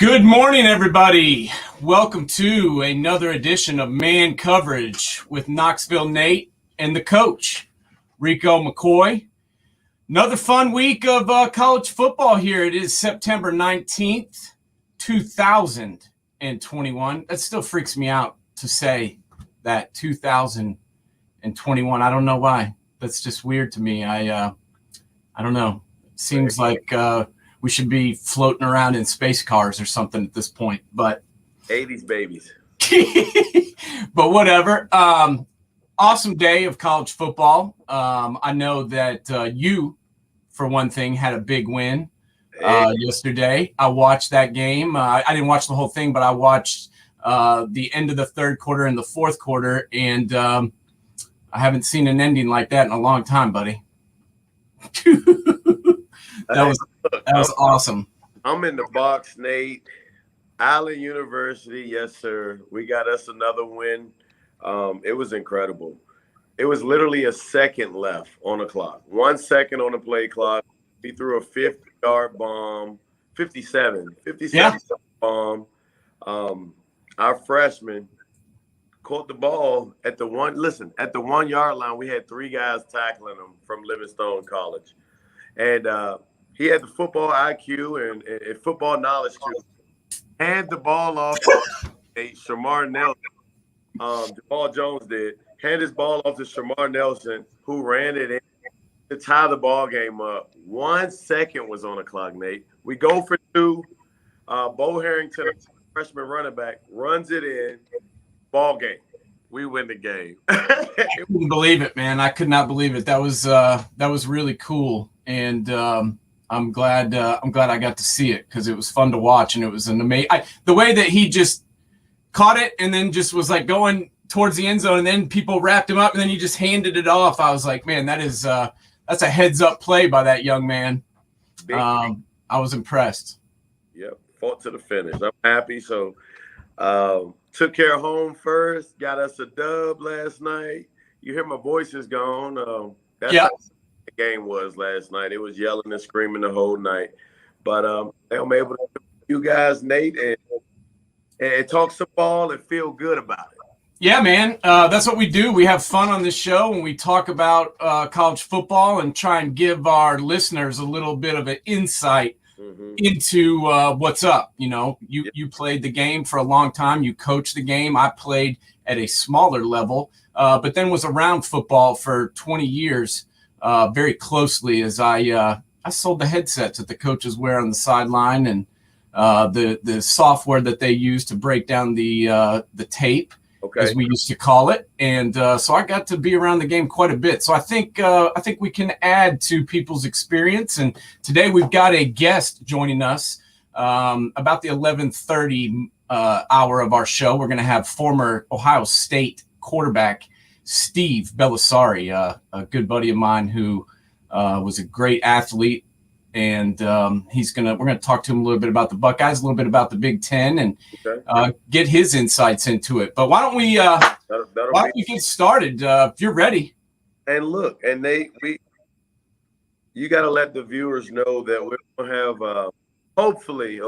Good morning, everybody. Welcome to another edition of Man Coverage with Knoxville Nate and the coach, Rico McCoy. Another fun week of college football here. It is September 19th, 2021. That still freaks me out to say that, 2021. I don't know why. That's just weird to me. I don't know. It seems like we should be floating around in space cars or something at this point, but 80s babies. But whatever. Awesome day of college football. I know that you, for one thing, had a big win yesterday. I watched that game. I didn't watch the whole thing, but I watched the end of the third quarter and the fourth quarter, and I haven't seen an ending like that in a long time, buddy. That was awesome. I'm in the box, Nate. Allen University, yes, sir. We got us another win. It was incredible. It was literally a second left on the clock. 1 second on the play clock. He threw a 50-yard bomb, 57 bomb. Our freshman caught the ball at the 1 yard line. We had three guys tackling him from Livingstone College. And he had the football IQ and football knowledge too. Hand the ball off to Shamar Nelson. Jamal Jones did. Hand his ball off to Shamar Nelson, who ran it in to tie the ball game up. 1 second was on the clock, Nate. We go for two. Bo Harrington, freshman running back, runs it in. Ball game. We win the game. I couldn't believe it, man. I could not believe it. That was really cool, and I'm glad I got to see it because it was fun to watch, and it was an amazing. The way that he just caught it and then just was like going towards the end zone, and then people wrapped him up, and then he just handed it off. I was like, man, that's a heads up play by that young man. I was impressed. Yep, fought to the finish. I'm happy. So took care of home first. Got us a dub last night. You hear my voice is gone. That's how the game was last night. It was yelling and screaming the whole night. But I'm able to you guys, Nate, and talk some ball and feel good about it. Yeah, man. That's what we do. We have fun on this show and we talk about college football and try and give our listeners a little bit of an insight into what's up. You know, you played the game for a long time. You coached the game. I played at a smaller level, but then was around football for 20 years very closely as I sold the headsets that the coaches wear on the sideline and the software that they use to break down the tape, as we used to call it. And so I got to be around the game quite a bit. So I think we can add to people's experience. And today we've got a guest joining us about the 11:30 hour of our show. We're going to have former Ohio State quarterback Steve Bellisari, a good buddy of mine who was a great athlete. And we're going to talk to him a little bit about the Buckeyes, a little bit about the Big Ten, and get his insights into it. But why don't we get started if you're ready? And look, and you got to let the viewers know that we're going to have, hopefully,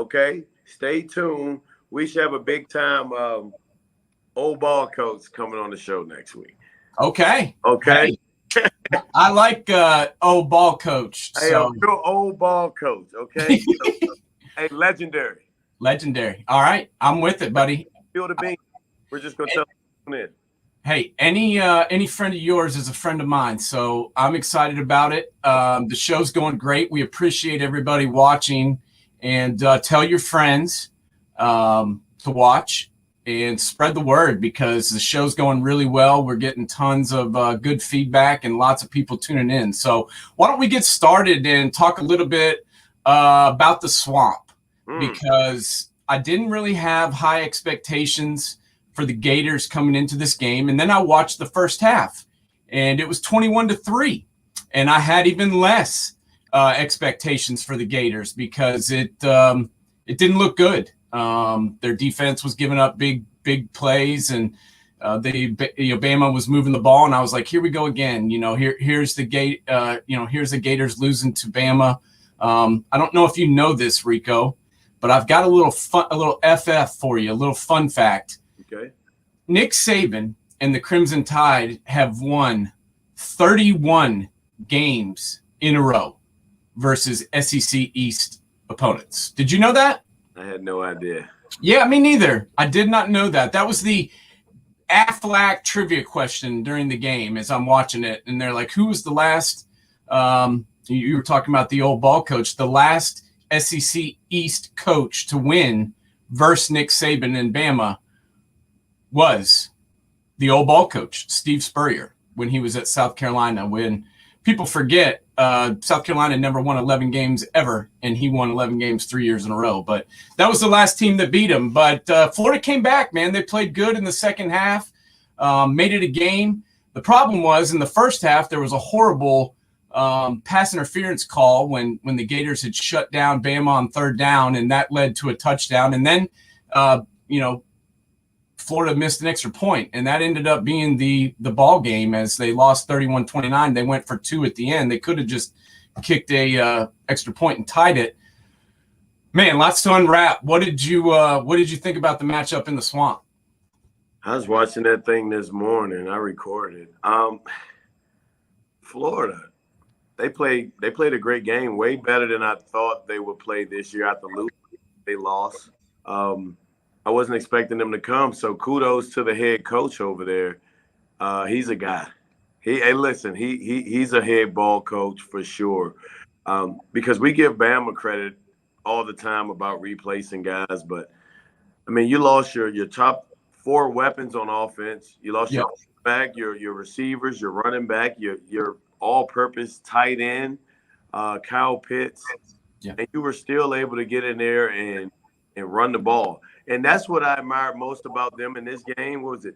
stay tuned. We should have a big time old ball coach coming on the show next week. Okay. Hey. I like old ball coach. Hey, a real old ball coach, okay? Hey, legendary. All right. I'm with it, buddy. Feel the beat. We're just going to tell them in. Hey, any friend of yours is a friend of mine, so I'm excited about it. The show's going great. We appreciate everybody watching, and tell your friends to watch and spread the word because the show's going really well. We're getting tons of good feedback and lots of people tuning in. So why don't we get started and talk a little bit about the Swamp, because I didn't really have high expectations for the Gators coming into this game. And then I watched the first half and it was 21-3. And I had even less expectations for the Gators because it didn't look good. Their defense was giving up big plays, and Bama was moving the ball, and I was like, here we go again. Here's the Gators losing to Bama. I don't know if you know this, Rico, but I've got a little FF for you, a little fun fact. Okay. Nick Saban and the Crimson Tide have won 31 games in a row versus SEC East opponents. Did you know that? I had no idea. Yeah, me neither. I did not know that. That was the Aflac trivia question during the game as I'm watching it. And they're like, who was the last, you were talking about the old ball coach, the last SEC East coach to win versus Nick Saban and Bama was the old ball coach, Steve Spurrier, when he was at South Carolina. When people forget, South Carolina never won 11 games ever, and he won 11 games 3 years in a row. But that was the last team that beat him. But Florida came back, man. They played good in the second half, made it a game. The problem was in the first half, there was a horrible pass interference call when the Gators had shut down Bama on third down, and that led to a touchdown. And then, Florida missed an extra point, and that ended up being the ball game as they lost 31-29. They went for 2 at the end. They could have just kicked a extra point and tied it. Man, lots to unwrap. What did you think about the matchup in the Swamp? I was watching that thing this morning. I recorded. Florida, they played a great game, way better than I thought they would play this year. After losing, they lost. I wasn't expecting them to come, so kudos to the head coach over there. He's a guy. He's a head ball coach for sure. Because we give Bama credit all the time about replacing guys, but I mean, you lost your top 4 weapons on offense. You lost your back, your receivers, your running back, your all-purpose tight end, Kyle Pitts, and you were still able to get in there and run the ball. And that's what I admired most about them in this game. What was it?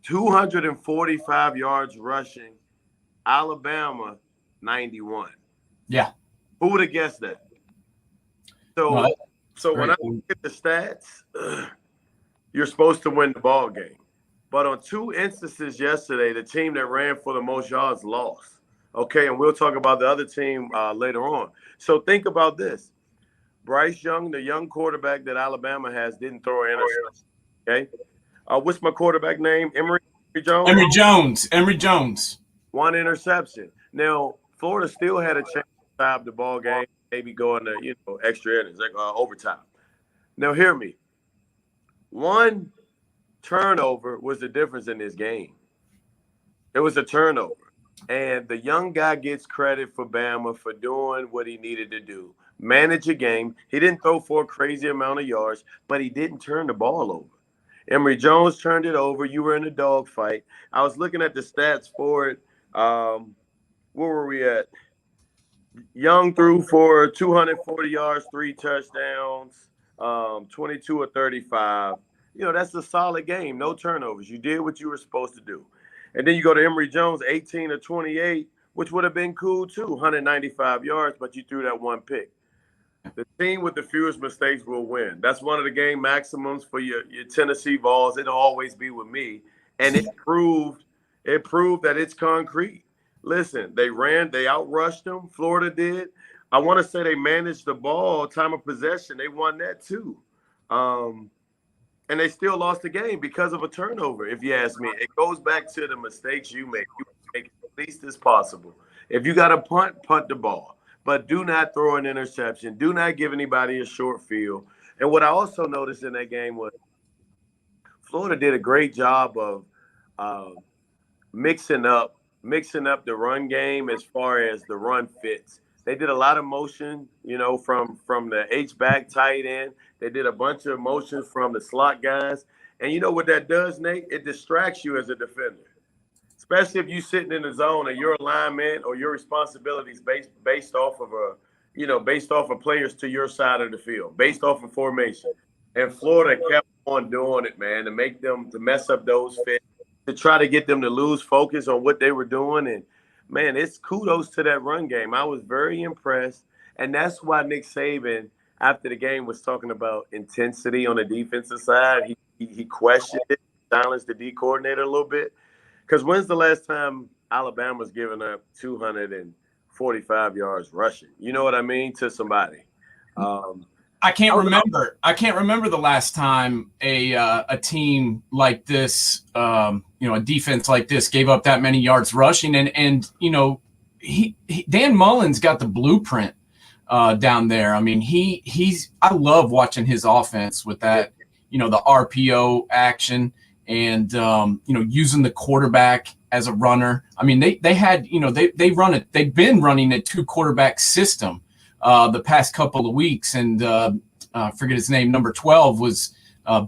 245 yards rushing. Alabama, 91. Yeah. Who would have guessed that? So when I look at the stats, you're supposed to win the ball game. But on 2 instances yesterday, the team that ran for the most yards lost. Okay, and we'll talk about the other team later on. So think about this. Bryce Young, the young quarterback that Alabama has, didn't throw an interception. Okay, what's my quarterback name? Emory Jones. Emory Jones. 1 interception. Now Florida still had a chance to tie up the ball game, maybe go into extra innings, like overtime. Now hear me. 1 turnover was the difference in this game. It was a turnover, and the young guy gets credit for Bama for doing what he needed to do. Manage a game. He didn't throw for a crazy amount of yards, but he didn't turn the ball over. Emory Jones turned it over. You were in a dogfight. I was looking at the stats for it. Where were we at? Young threw for 240 yards, 3 touchdowns, 22 or 35. That's a solid game. No turnovers. You did what you were supposed to do. And then you go to Emory Jones, 18 or 28, which would have been cool too, 195 yards, but you threw that 1 pick. The team with the fewest mistakes will win. That's one of the game maximums for your Tennessee Vols. It'll always be with me. And it proved that it's concrete. Listen, they outrushed them. Florida did. I want to say they managed the ball, time of possession. They won that too. And they still lost the game because of a turnover, if you ask me. It goes back to the mistakes you make. You make it at least as possible. If you got to punt the ball. But do not throw an interception. Do not give anybody a short field. And what I also noticed in that game was Florida did a great job of mixing up the run game as far as the run fits. They did a lot of motion, from the H-back tight end. They did a bunch of motions from the slot guys. And you know what that does, Nate? It distracts you as a defender. Especially if you're sitting in the zone and your alignment or your responsibilities based off of players to your side of the field, based off of formation. And Florida kept on doing it, man, to mess up those fits, to try to get them to lose focus on what they were doing. And man, it's kudos to that run game. I was very impressed. And that's why Nick Saban, after the game, was talking about intensity on the defensive side. He questioned it, challenged the D coordinator a little bit. Because when's the last time Alabama's given up 245 yards rushing? You know what I mean? To somebody. I can't remember. I can't remember the last time a team like this, a defense like this, gave up that many yards rushing. And Dan Mullen's got the blueprint down there. I mean, I love watching his offense with that, the RPO action and using the quarterback as a runner. I mean, they had, they've been running a 2-quarterback system the past couple of weeks, and I forget his name, number 12 was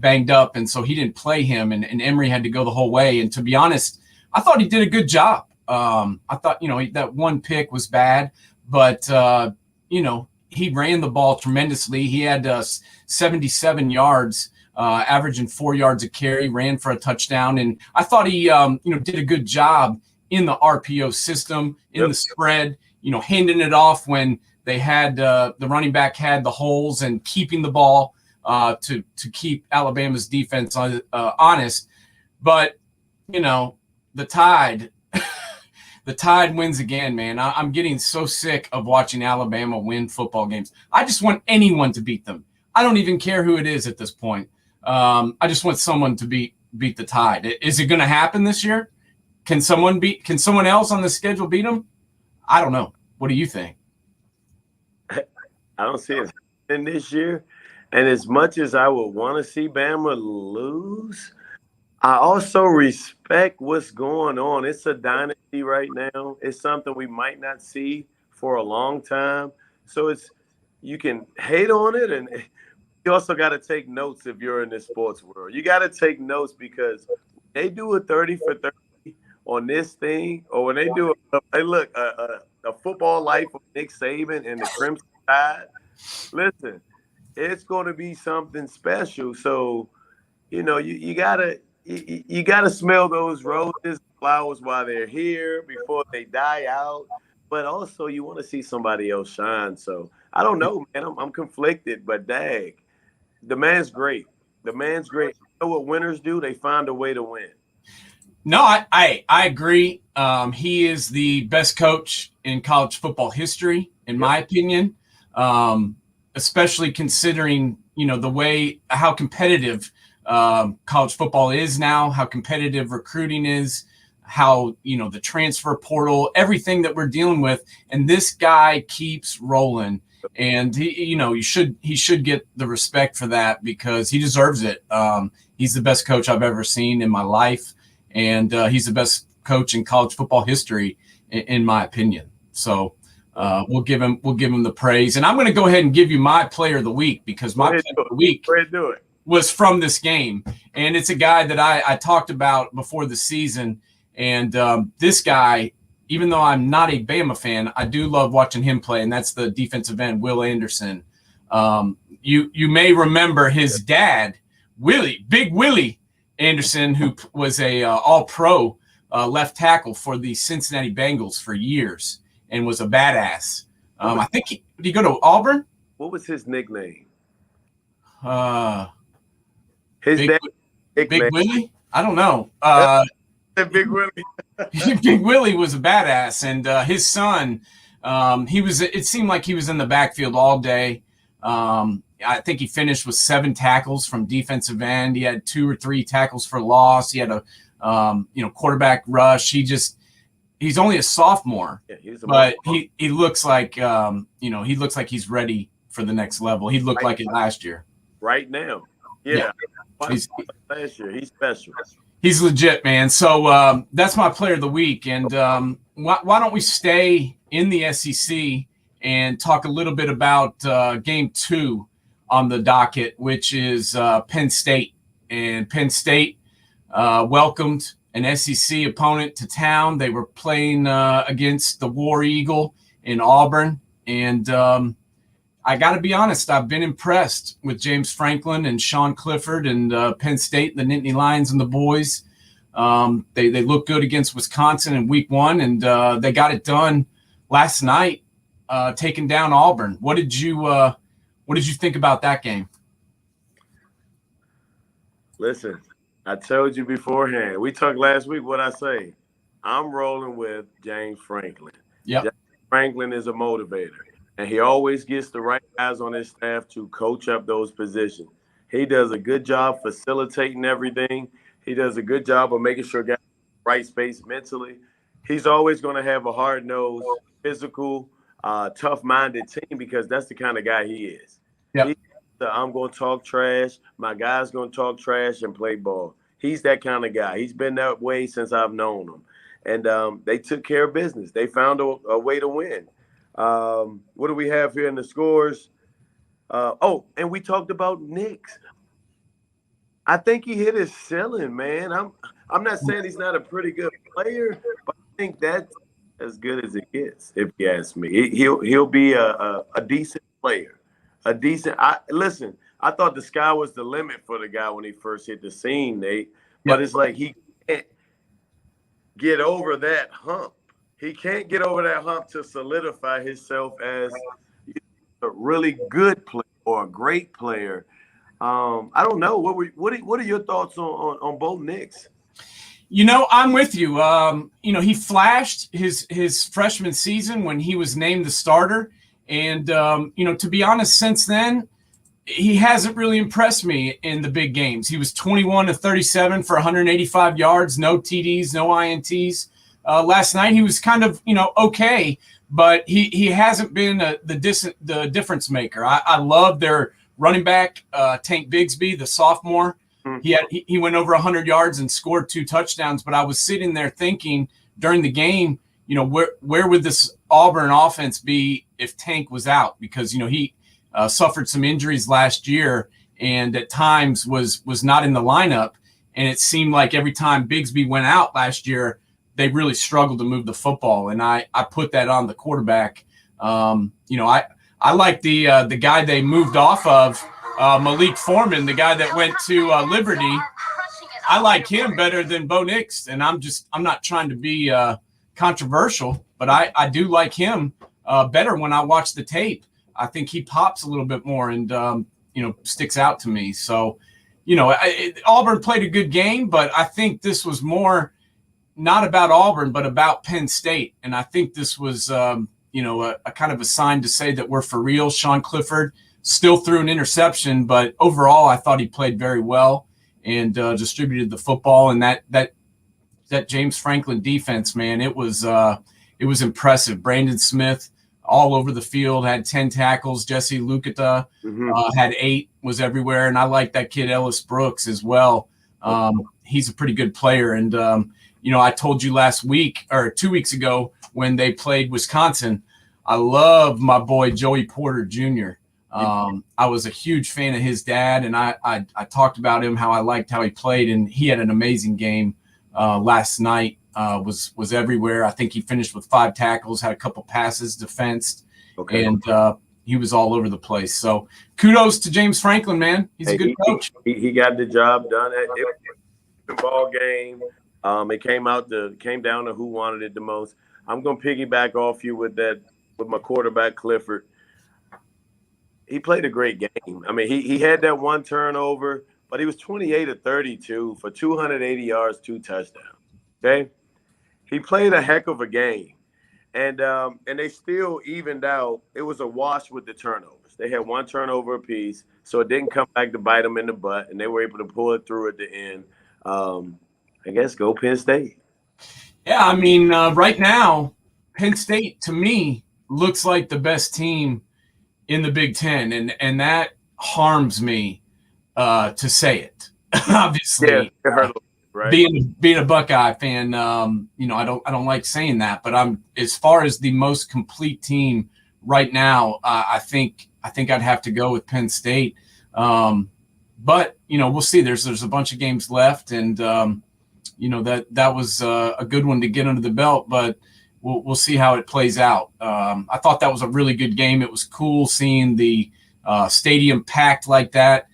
banged up, and so he didn't play him, and Emery had to go the whole way. And to be honest, I thought he did a good job. I thought, that one pick was bad, but he ran the ball tremendously. He had 77 yards, averaging 4 yards a carry, ran for a touchdown. And I thought he, did a good job in the RPO system, in the spread, handing it off when they had the running back had the holes and keeping the ball to keep Alabama's defense honest. But, the Tide – the Tide wins again, man. I'm getting so sick of watching Alabama win football games. I just want anyone to beat them. I don't even care who it is at this point. I just want someone to beat the Tide. Is it going to happen this year? Can someone else on the schedule beat them? I don't know. What do you think? I don't see it happening this year. And as much as I would want to see Bama lose, I also respect what's going on. It's a dynasty right now. It's something we might not see for a long time. So you can hate on it, and you also got to take notes if you're in the sports world. You got to take notes because they do a 30 for 30 on this thing, or when they do a football life of Nick Saban and the Crimson Tide. Listen, it's going to be something special. So, you gotta smell those roses, flowers while they're here before they die out. But also, you want to see somebody else shine. So I don't know, man. I'm conflicted, but dang, the man's great. The man's great. You know what winners do? They find a way to win. No, I agree. He is the best coach in college football history, in my opinion. Especially considering how competitive college football is now, how competitive recruiting is, how the transfer portal, everything that we're dealing with, and this guy keeps rolling. And he should get the respect for that because he deserves it. He's the best coach I've ever seen in my life, and he's the best coach in college football history, in my opinion. So we'll give him the praise. And I'm going to go ahead and give you my player of the week because my player of the week was from this game, and it's a guy that I talked about before the season. And this guy, even though I'm not a Bama fan, I do love watching him play, and that's the defensive end, Will Anderson. You may remember his dad, Big Willie Anderson, who was a all-pro left tackle for the Cincinnati Bengals for years and was a badass. I think did he go to Auburn? What was his nickname? Big Willie? I don't know. Big Willie. Big Willie was a badass, and his son, it seemed like he was in the backfield all day. I think he finished with 7 tackles from defensive end. He had 2 or 3 tackles for loss. He had a quarterback rush. He's only a sophomore, but he looks like he looks like he's ready for the next level. He looked like it last year. Right now. Yeah. Last year. He's special. He's legit, man. So that's my player of the week. And why don't we stay in the SEC and talk a little bit about game 2 on the docket, which is Penn State. And Penn State welcomed an SEC opponent to town. They were playing against the War Eagle in Auburn. And I got to be honest, I've been impressed with James Franklin and Sean Clifford and Penn State, the Nittany Lions and the boys. They looked good against Wisconsin in week 1, and they got it done last night, taking down Auburn. What did you think about that game? Listen, I told you beforehand. We talked last week. What I say? I'm rolling with James Franklin. Yeah, Franklin is a motivator. and he always gets the right guys on his staff to coach up those positions. He does a good job facilitating everything. He does a good job of making sure guys are in the right space mentally. He's always going to have a hard-nosed, physical, tough-minded team because that's the kind of guy he is. Yep. I'm going to talk trash. My guy's going to talk trash and play ball. He's that kind of guy. He's been that way since I've known him. And they took care of business. They found a way to win. What do we have here in the scores? And we talked about Knicks. I think he hit his ceiling, man. I'm not saying he's not a pretty good player, but I think that's as good as it gets, if you ask me. He'll be a decent player. Listen, I thought the sky was the limit for the guy when he first hit the scene, Nate. But It's like he can't get over that hump. He can't get over that hump to solidify himself as a really good player or a great player. I don't know. What are your thoughts on both Knicks? I'm with you. He flashed his freshman season when he was named the starter. And, to be honest, since then, he hasn't really impressed me in the big games. He was 21 to 37 for 185 yards, no TDs, no INTs. Last night he was kind of, okay, but he hasn't been the difference maker. I love their running back, Tank Bigsby, the sophomore. Mm-hmm. He went over 100 yards and scored 2 touchdowns. But I was sitting there thinking during the game, where would this Auburn offense be if Tank was out? Because he suffered some injuries last year and at times was not in the lineup. And it seemed like every time Bigsby went out last year, they really struggled to move the football. And I put that on the quarterback. I like the guy they moved off of, Malik Foreman, the guy that went to Liberty. I like him better than Bo Nix. And I'm not trying to be controversial, but I do like him better when I watch the tape. I think he pops a little bit more and, sticks out to me. So, Auburn played a good game, but I think this was more not about Auburn, but about Penn State. And I think this was, a kind of a sign to say that we're for real. Sean Clifford still threw an interception, but overall I thought he played very well and distributed the football. And that James Franklin defense, man, it was impressive. Brandon Smith all over the field, had 10 tackles. Jesse Luketa had 8, was everywhere. And I like that kid Ellis Brooks as well. He's a pretty good player. And, I told you last week or 2 weeks ago when they played Wisconsin, I love my boy Joey Porter Jr. I was a huge fan of his dad, and I talked about him, how I liked how he played, and he had an amazing game last night. Was everywhere. I think he finished with 5 tackles, had a couple passes, defensed, and he was all over the place. So kudos to James Franklin, man. He's a good coach. He got the job done. It was a ball game. It came down to who wanted it the most. I'm going to piggyback off you with my quarterback Clifford. He played a great game. I mean, he had that 1 turnover, but he was 28 of 32 for 280 yards, 2 touchdowns. Okay, he played a heck of a game, and they still evened out. It was a wash with the turnovers. They had 1 turnover apiece, so it didn't come back to bite them in the butt, and they were able to pull it through at the end. I guess go Penn State. Yeah, I mean, right now, Penn State to me looks like the best team in the Big Ten, and that harms me to say it. Obviously, yeah, it hurt a little. Right. Being a Buckeye fan, I don't like saying that, but I'm as far as the most complete team right now. I think I'd have to go with Penn State, but we'll see. There's a bunch of games left, and that was a good one to get under the belt, but we'll see how it plays out. I thought that was a really good game. It was cool seeing the stadium packed like that.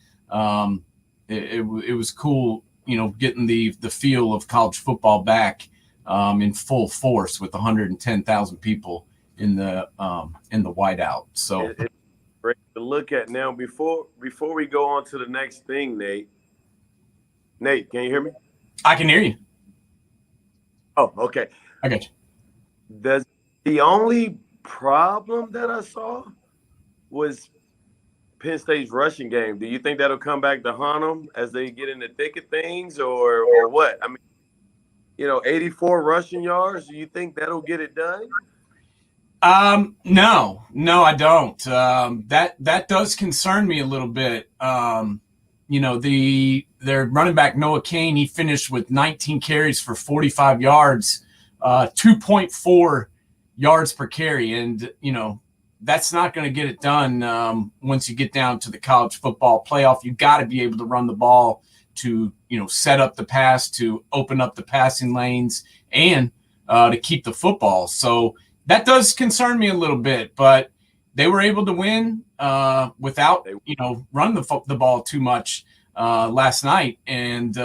It was cool. Getting the feel of college football back in full force with 110,000 people in the whiteout. So it's great to look at now. Before we go on to the next thing, Nate, can you hear me? I can hear you. Oh, okay. I got you. The only problem that I saw was Penn State's rushing game. Do you think that'll come back to haunt them as they get in the thick of things, or what? I mean, 84 rushing yards. Do you think that'll get it done? No, I don't. That does concern me a little bit. Their running back Noah Cain, he finished with 19 carries for 45 yards, 2.4 yards per carry, and that's not going to get it done. Once you get down to the college football playoff, you got to be able to run the ball to set up the pass, to open up the passing lanes, and to keep the football. So that does concern me a little bit, but they were able to win without run the ball too much last night, and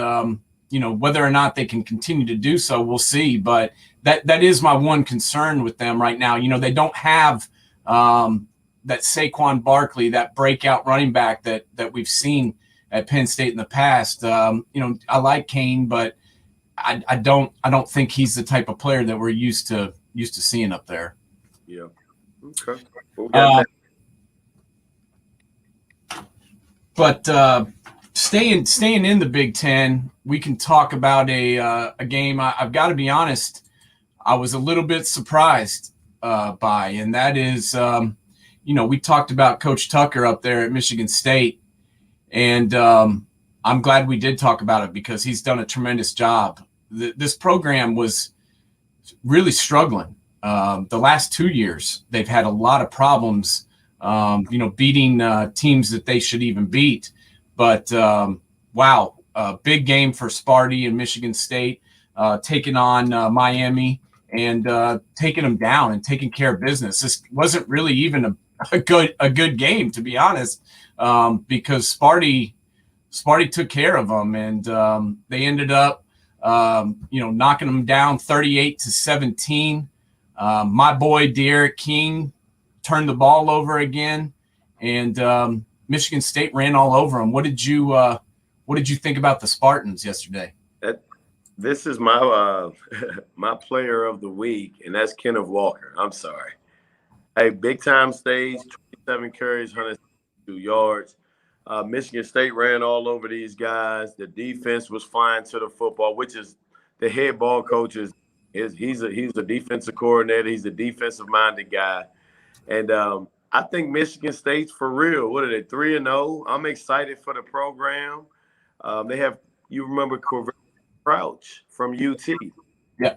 whether or not they can continue to do so, we'll see. But that is my one concern with them right now. They don't have that Saquon Barkley, that breakout running back that we've seen at Penn State in the past. I like Cain, but I don't think he's the type of player that we're used to seeing up there. Yeah. Okay. But staying in the Big Ten, we can talk about a game. I've got to be honest, I was a little bit surprised by, and that is, we talked about Coach Tucker up there at Michigan State, and I'm glad we did talk about it because he's done a tremendous job. This program was really struggling. The last 2 years, they've had a lot of problems, beating teams that they should even beat. But, big game for Sparty and Michigan State, taking on Miami and taking them down and taking care of business. This wasn't really even a good game, to be honest, because Sparty took care of them, and they ended up, knocking them down 38-17. My boy Derek King turned the ball over again, and Michigan State ran all over them. What did you think about the Spartans yesterday? This is my my player of the week, and that's Kenneth Walker. I'm sorry. Hey, big time stage, 27 carries, 102 yards. Michigan State ran all over these guys. The defense was flying to the football, which is the head ball coach he's a defensive coordinator. He's a defensive minded guy. And I think Michigan State's for real. What are they, 3-0? I'm excited for the program. They have, you remember Crouch from UT. Yeah.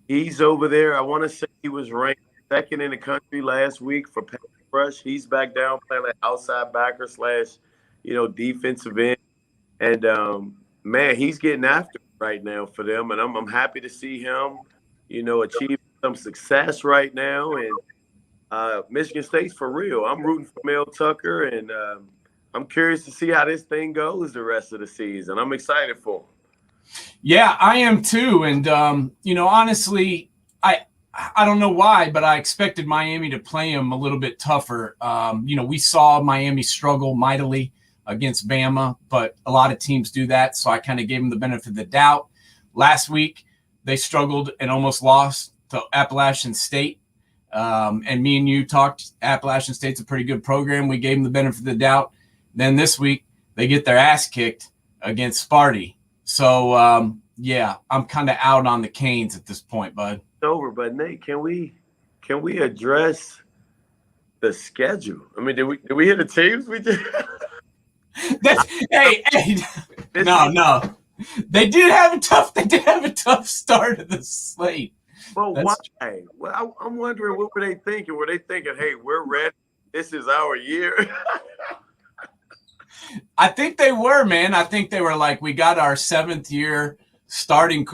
He's over there. I want to say he was ranked second in the country last week for pass rush. He's back down playing like outside backer / defensive end. And, man, he's getting after it right now for them. And I'm happy to see him, achieve some success right now. And Michigan State's for real. I'm rooting for Mel Tucker, and I'm curious to see how this thing goes the rest of the season. I'm excited for him. Yeah, I am too. And, honestly, I don't know why, but I expected Miami to play him a little bit tougher. We saw Miami struggle mightily against Bama, but a lot of teams do that, so I kind of gave them the benefit of the doubt. Last week, they struggled and almost lost to Appalachian State. And me and you talked, Appalachian State's a pretty good program. We gave them the benefit of the doubt. Then this week, they get their ass kicked against Sparty. So, I'm kind of out on the Canes at this point, bud. It's over, but Nate, can we address the schedule? I mean, did we hit the teams we did? Hey, no. They did have a tough start of the slate. Well, why? Well, I'm wondering, what were they thinking? Were they thinking, hey, we're ready, this is our year? I think they were, man. I think they were like, we got our seventh year senior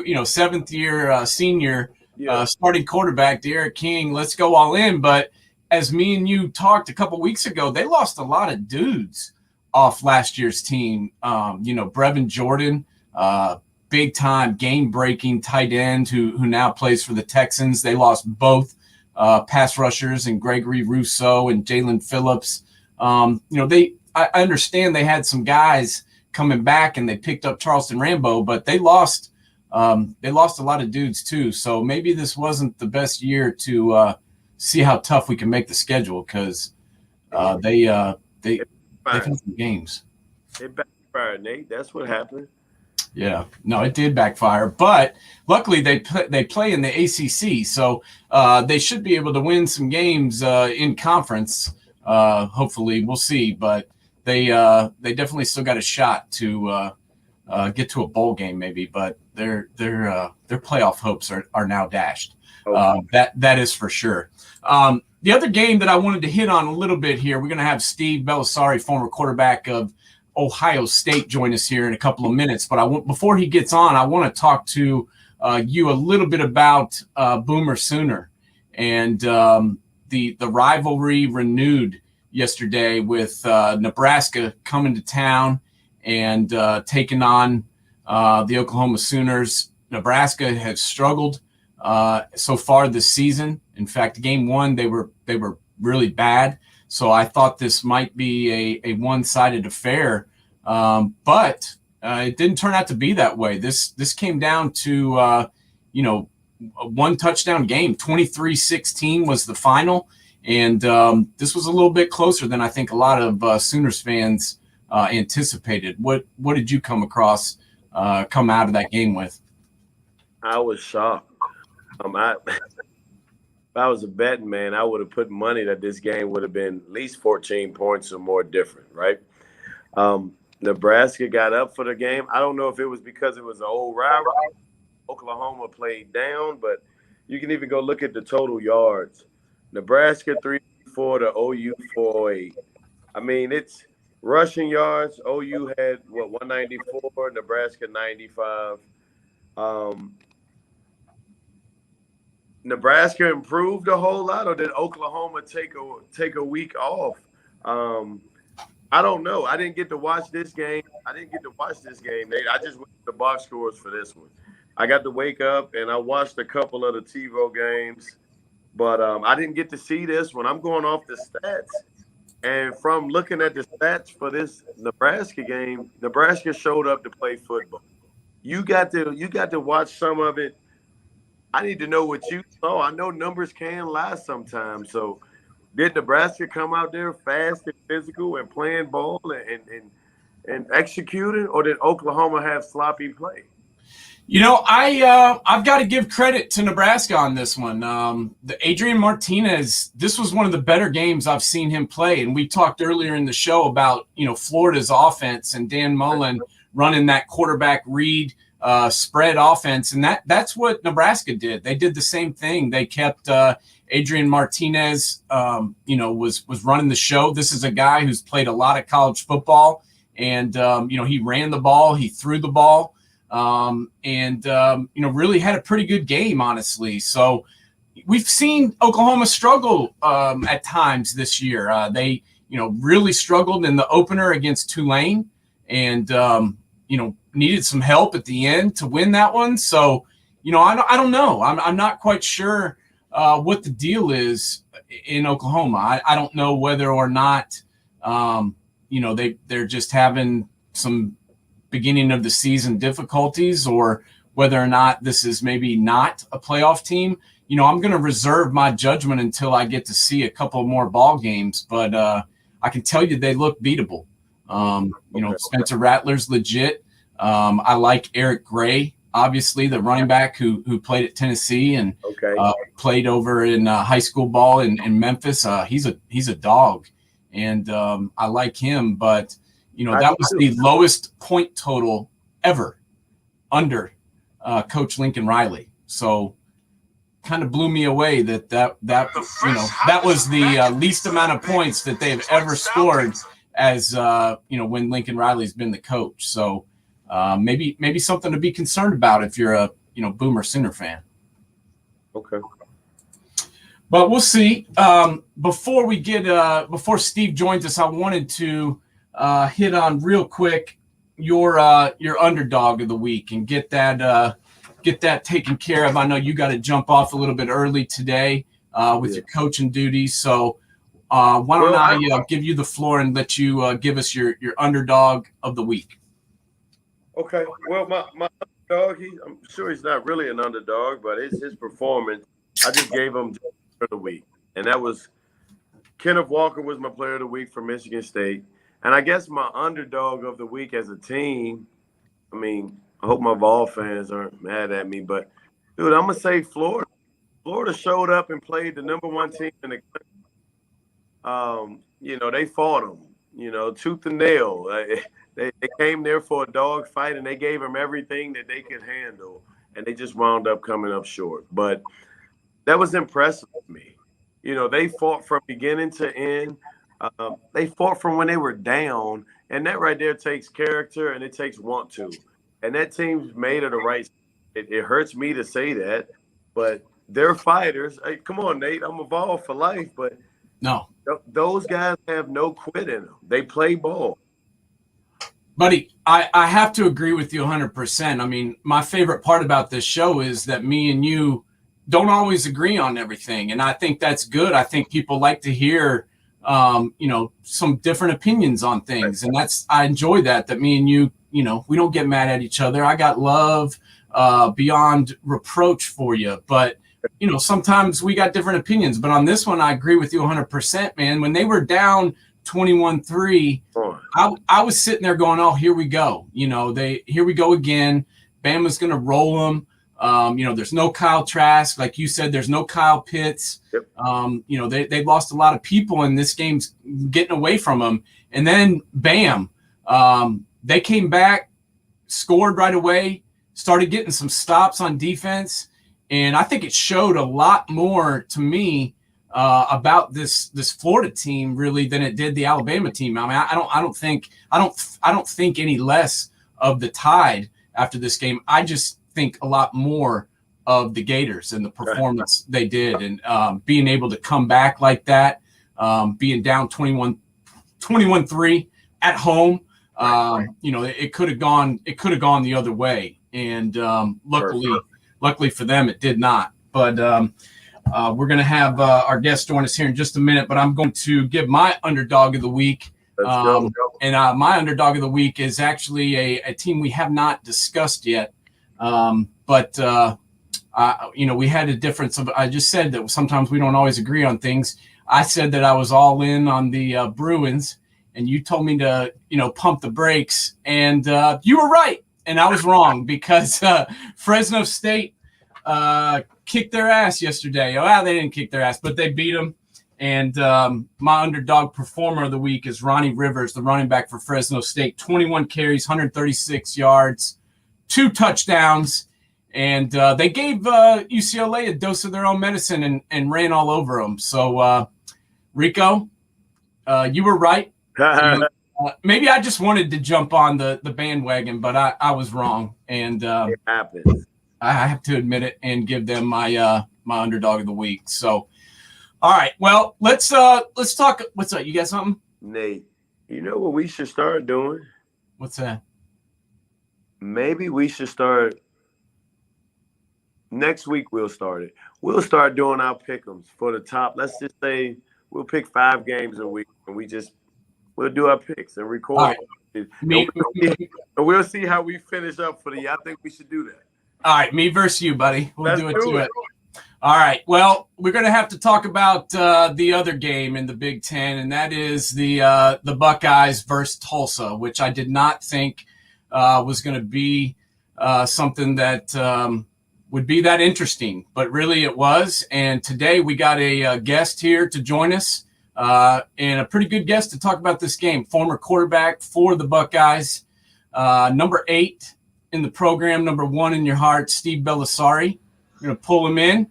starting quarterback, Derek King. Let's go all in. But as me and you talked a couple weeks ago, they lost a lot of dudes off last year's team. Brevin Jordan, big time game breaking tight end who now plays for the Texans. They lost both pass rushers and Gregory Rousseau and Jalen Phillips. I understand they had some guys coming back and they picked up Charleston Rambo, but they lost a lot of dudes too. So maybe this wasn't the best year to see how tough we can make the schedule because they've had some games. It backfired, Nate. That's what happened. Yeah, no, it did backfire, but luckily they play in the ACC, so they should be able to win some games in conference. Hopefully, we'll see, but they definitely still got a shot to get to a bowl game, maybe. But their playoff hopes are now dashed. Okay. That is for sure. The other game that I wanted to hit on a little bit here, we're going to have Steve Bellisari, former quarterback of Ohio State, join us here in a couple of minutes. But before he gets on, I want to talk to you a little bit about Boomer Sooner and the rivalry renewed yesterday with Nebraska coming to town and taking on the Oklahoma Sooners. Nebraska has struggled so far this season. In fact, game one, they were really bad. So I thought this might be a one-sided affair, but it didn't turn out to be that way. This came down to, a one touchdown game. 23-16 was the final, and this was a little bit closer than I think a lot of Sooners fans anticipated. What did you come out of that game with? I was shocked. If I was a betting man, I would have put money that this game would have been at least 14 points or more different, right? Nebraska got up for the game. I don't know if it was because it was an old rivalry. Oklahoma played down, but you can even go look at the total yards. Nebraska 304 to OU 408. I mean, it's rushing yards. OU had, 194, Nebraska 95. Nebraska improved a whole lot, or did Oklahoma take a week off? I don't know. I didn't get to watch this game. Nate. I just went to the box scores for this one. I got to wake up and I watched a couple of the TiVo games, but I didn't get to see this one. I'm going off the stats, and from looking at the stats for this Nebraska game, Nebraska showed up to play football. You got to watch some of it. I need to know what you saw. I know numbers can lie sometimes. So did Nebraska come out there fast and physical and playing ball and executing, or did Oklahoma have sloppy play? I've got to give credit to Nebraska on this one. The Adrian Martinez, this was one of the better games I've seen him play. And we talked earlier in the show about, Florida's offense and Dan Mullen running that quarterback read spread offense, and that's what Nebraska did. They did the same thing. They kept Adrian Martinez, was running the show. This is a guy who's played a lot of college football, and he ran the ball, he threw the ball, and really had a pretty good game, honestly. So we've seen Oklahoma struggle at times this year. They really struggled in the opener against Tulane, and needed some help at the end to win that one. So, I don't know. I'm not quite sure what the deal is in Oklahoma. I don't know whether or not, they're just having some beginning of the season difficulties, or whether or not this is maybe not a playoff team. I'm going to reserve my judgment until I get to see a couple more ball games, but I can tell you they look beatable. Spencer Rattler's legit. I like Eric Gray, obviously the running back who played at Tennessee and played over in high school ball in Memphis. He's a dog, and I like him. But that was the lowest point total ever under Coach Lincoln Riley. So kind of blew me away that was the least amount of points that they've ever scored as when Lincoln Riley's been the coach. So. Maybe something to be concerned about if you're a Boomer Sooner fan. Okay. But we'll see. Before Steve joins us, I wanted to hit on real quick your underdog of the week and get that taken care of. I know you got to jump off a little bit early today with your coaching duties, so why don't I give you the floor and let you give us your underdog of the week. Okay. Well, my underdog, I'm sure he's not really an underdog, but his performance, I just gave him for the week. and that was Kenneth Walker was my player of the week for Michigan State. And I guess my underdog of the week as a team, I mean, I hope my Vol fans aren't mad at me, but, dude, I'm going to say Florida. Florida showed up and played the number one team in the country. They fought them, tooth and nail. They came there for a dog fight, and they gave them everything that they could handle, and they just wound up coming up short. But that was impressive to me. They fought from beginning to end. They fought from when they were down, and that right there takes character and it takes want to. And that team's made of the right. It hurts me to say that, but they're fighters. Hey, come on, Nate. I'm evolved for life, but no, those guys have no quit in them. They play ball. Buddy, I have to agree with you 100%. I mean, my favorite part about this show is that me and you don't always agree on everything, and I think that's good. I think people like to hear some different opinions on things, and I enjoy that me and you, we don't get mad at each other. I got love beyond reproach for you, but sometimes we got different opinions. But on this one, I agree with you 100%, man. When they were down 21-3, I was sitting there going, oh, here we go. Here we go again. Bama's going to roll them. There's no Kyle Trask. Like you said, there's no Kyle Pitts. Yep. They lost a lot of people, and this game's getting away from them. And then, bam, they came back, scored right away, started getting some stops on defense. And I think it showed a lot more to me about this Florida team really than it did the Alabama team. I mean, I don't think any less of the Tide after this game. I just think a lot more of the Gators and the performance they did, and being able to come back like that, being down 21-3 at home. It could have gone the other way, and luckily for them, it did not. But we're going to have our guest join us here in just a minute, but I'm going to give my underdog of the week. And my underdog of the week is actually a team we have not discussed yet. But we had a difference of, I just said that sometimes we don't always agree on things. I said that I was all in on the Bruins, and you told me to, pump the brakes, and you were right. And I was wrong because Fresno State kicked their ass yesterday. Oh, they didn't kick their ass, but they beat them. And my underdog performer of the week is Ronnie Rivers, the running back for Fresno State. 21 carries, 136 yards, 2 touchdowns. And they gave UCLA a dose of their own medicine and ran all over them. So, Rico, you were right. Maybe I just wanted to jump on the bandwagon, but I was wrong. And it happens. I have to admit it and give them my underdog of the week. So, all right. Well, let's talk. What's up? You got something? Nate, you know what we should start doing? What's that? Maybe we should start next week. We'll start it. We'll start doing our pick'ems for the top. Let's just say we'll pick 5 games a week, and we'll do our picks and record. Right. And we'll see how we finish up for the year. I think we should do that. All right, me versus you, buddy. We'll Let's do it. All right. Well, we're going to have to talk about the other game in the Big Ten, and that is the Buckeyes versus Tulsa, which I did not think was going to be something that would be that interesting, but really it was. And today we got a guest here to join us, and a pretty good guest to talk about this game. Former quarterback for the Buckeyes, number 8 in the program, number 1 in your heart, Steve Bellisari. We're going to pull him in.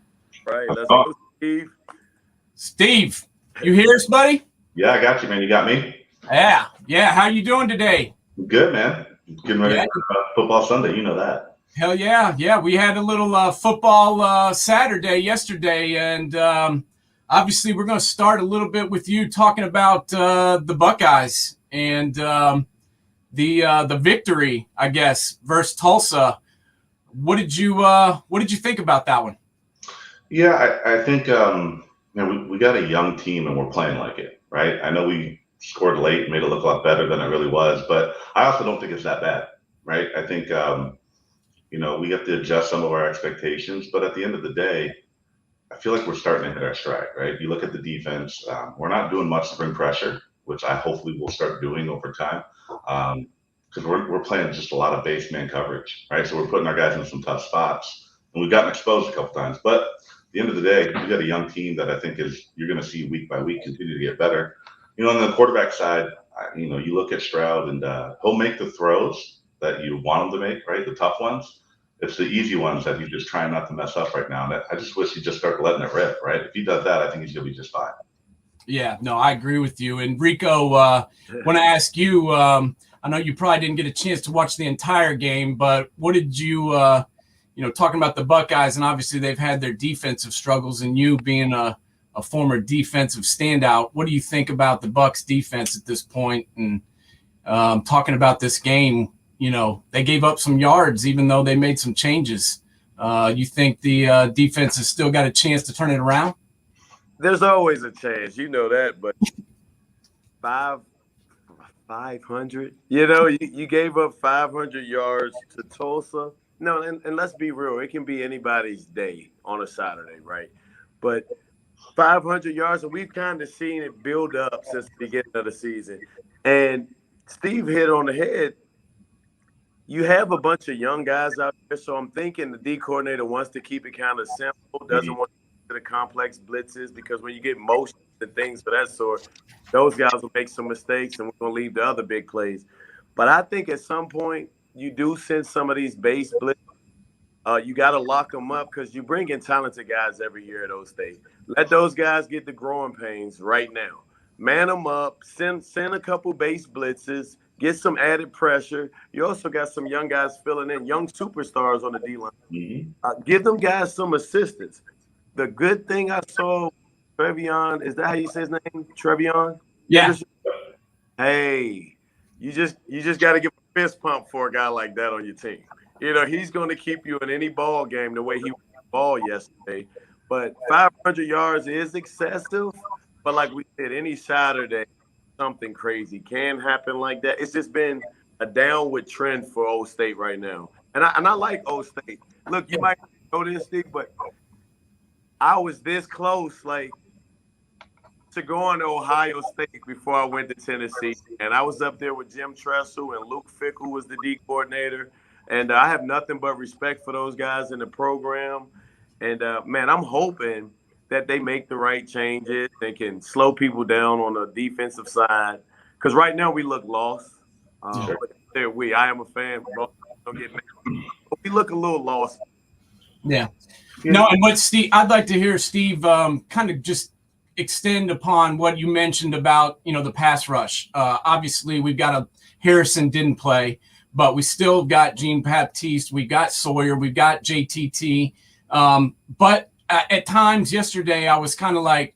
Right, let's go, Steve. Steve, you hear us, buddy? Yeah, I got you, man. You got me? Yeah. How you doing today? Good, man. Getting ready for football Sunday. You know that. Hell yeah. Yeah, we had a little football Saturday yesterday, and obviously we're going to start a little bit with you talking about the Buckeyes and the victory, I guess, versus Tulsa. What did you think about that one? Yeah, I think we got a young team and we're playing like it, right? I know we scored late, made it look a lot better than it really was, but I also don't think it's that bad, right? I think we have to adjust some of our expectations, but at the end of the day, I feel like we're starting to hit our stride, right? You look at the defense, we're not doing much to bring pressure, which I hopefully will start doing over time. Because we're playing just a lot of base man coverage, right? So we're putting our guys in some tough spots, and we've gotten exposed a couple times. But at the end of the day, we got a young team that I think you're going to see week by week continue to get better. On the quarterback side, you look at Stroud, and he'll make the throws that you want him to make, right? The tough ones. It's the easy ones that he's just trying not to mess up right now. And I just wish he'd just start letting it rip, right? If he does that, I think he's going to be just fine. Yeah, no, I agree with you. And Rico, want to ask you, I know you probably didn't get a chance to watch the entire game, but what did you, talking about the Buckeyes, and obviously they've had their defensive struggles, and you being a former defensive standout, what do you think about the Bucs defense at this point? And talking about this game, they gave up some yards even though they made some changes. You think the defense has still got a chance to turn it around? There's always a chance, that, but 500, you gave up 500 yards to Tulsa. No, and let's be real, it can be anybody's day on a Saturday, right? But 500 yards, and we've kind of seen it build up since the beginning of the season. And Steve hit on the head. You have a bunch of young guys out there, so I'm thinking the D coordinator wants to keep it kind of simple, doesn't want to the complex blitzes, because when you get motion and things of that sort, those guys will make some mistakes, and we're going to leave the other big plays. But I think at some point you do send some of these base blitzes. You got to lock them up because you bring in talented guys every year at those State. Let those guys get the growing pains right now. Man them up, send a couple base blitzes, get some added pressure. You also got some young guys filling in, young superstars on the D-line. Mm-hmm. Give them guys some assistance. The good thing I saw, Trevion, is that how you say his name? Trevion? Yeah. Hey, you just got to give a fist pump for a guy like that on your team. He's going to keep you in any ball game the way he ball yesterday. But 500 yards is excessive. But like we said, any Saturday, something crazy can happen like that. It's just been a downward trend for Old State right now. And I like Old State. Look, you might know this, Steve, but I was this close, to going to Ohio State before I went to Tennessee. And I was up there with Jim Tressel and Luke Fick, who was the D coordinator. And I have nothing but respect for those guys in the program. And, man, I'm hoping that they make the right changes and can slow people down on the defensive side. Because right now we look lost. But I am a fan. Don't get mad. But we look a little lost. Yeah. No, and what Steve, I'd like to hear Steve kind of just extend upon what you mentioned about, the pass rush. Obviously, we've got Harrison didn't play, but we still got Jean Baptiste, we got Sawyer, we've got JTT. But at times yesterday, I was kind of like,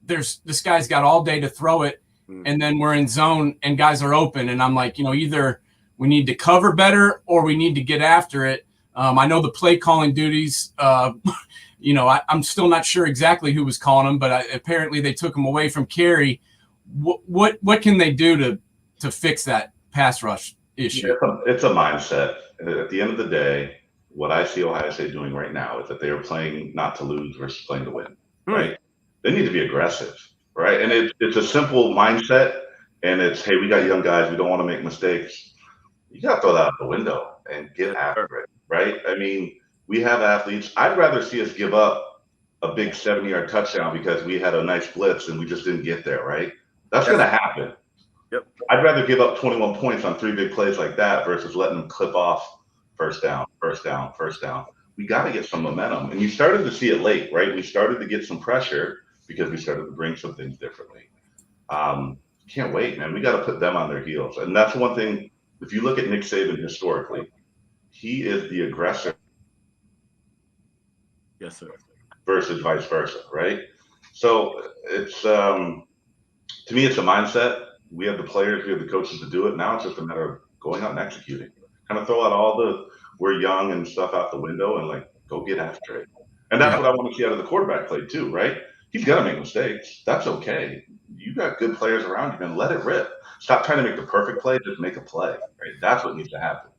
this guy's got all day to throw it, and then we're in zone and guys are open. And I'm like, either we need to cover better or we need to get after it. I know the play calling duties, I'm still not sure exactly who was calling them, but apparently they took them away from Carey. What can they do to fix that pass rush issue? It's a mindset. At the end of the day, what I see Ohio State doing right now is that they are playing not to lose versus playing to win, right? They need to be aggressive, right? And it's a simple mindset, and it's, hey, we got young guys. We don't want to make mistakes. You got to throw that out the window and get after it, right? I mean, we have athletes. I'd rather see us give up a big 70-yard touchdown because we had a nice blitz and we just didn't get there, right? That's going to happen. Yep. I'd rather give up 21 points on 3 big plays like that versus letting them clip off first down. We got to get some momentum. And you started to see it late, right? We started to get some pressure because we started to bring some things differently. Can't wait, man. We got to put them on their heels. And that's one thing. If you look at Nick Saban historically, he is the aggressor. Yes, sir. Versus vice versa, right? So it's to me, it's a mindset. We have the players, we have the coaches to do it. Now it's just a matter of going out and executing. Kind of throw out all the we're young and stuff out the window and go get after it. And that's what I want to see out of the quarterback play too, right? He's got to make mistakes. That's okay. You got good players around you, man. Let it rip. Stop trying to make the perfect play. Just make a play, right? That's what needs to happen.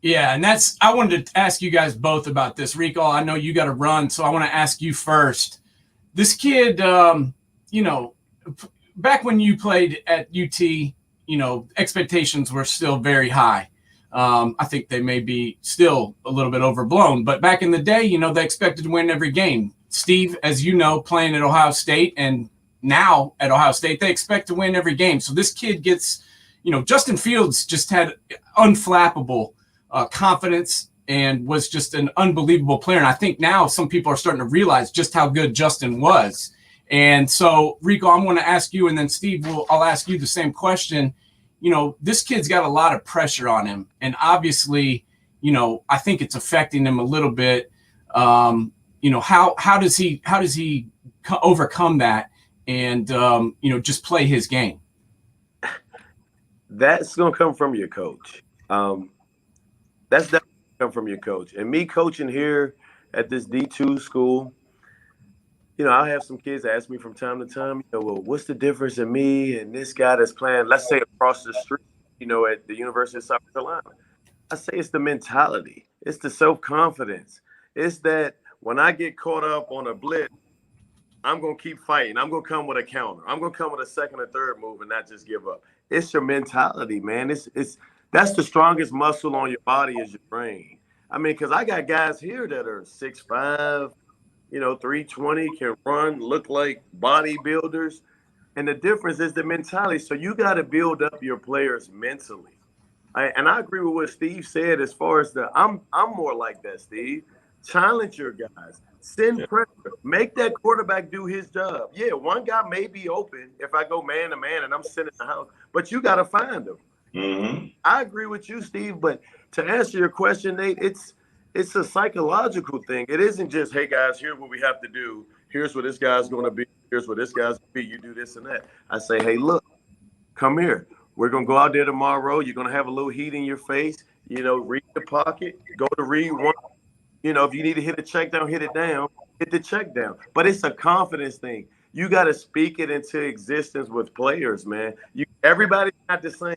Yeah, and I wanted to ask you guys both about this. Rico, I know you got to run, so I want to ask you first. this kid, back when you played at UT, expectations were still very high. I think they may be still a little bit overblown, but back in the day, they expected to win every game. Steve, as you know, playing at Ohio State and now at Ohio State, they expect to win every game. So this kid gets, Justin Fields just had unflappable confidence and was just an unbelievable player. And I think now some people are starting to realize just how good Justin was. And so, Rico, I'm going to ask you, and then Steve, I'll ask you the same question. This kid's got a lot of pressure on him. And obviously, I think it's affecting him a little bit. How does he overcome that and, just play his game? That's going to come from your coach. That's definitely come from your coach. And me coaching here at this D2 school, I'll have some kids ask me from time to time, well, what's the difference in me and this guy that's playing, let's say across the street, at the University of South Carolina? I say it's the mentality. It's the self-confidence. It's that when I get caught up on a blitz, I'm going to keep fighting. I'm going to come with a counter. I'm going to come with a second or third move and not just give up. It's your mentality, man. That's the strongest muscle on your body is your brain. I mean, because I got guys here that are 6'5", 320, can run, look like bodybuilders. And the difference is the mentality. So you got to build up your players mentally. And I agree with what Steve said as far as I'm more like that, Steve. Challenge your guys. Send pressure. Make that quarterback do his job. Yeah, one guy may be open if I go man to man and I'm sitting in the house, but you got to find him. Mm-hmm. I agree with you, Steve. But to answer your question, Nate, it's a psychological thing. It isn't just, hey, guys, here's what we have to do. Here's what this guy's going to be. Here's what this guy's going to be. You do this and that. I say, hey, look, come here. We're going to go out there tomorrow. You're going to have a little heat in your face. Read the pocket. Go to read one. If you need to hit a check down, hit it down. Hit the check down. But it's a confidence thing. You got to speak it into existence with players, man. Everybody's not the same.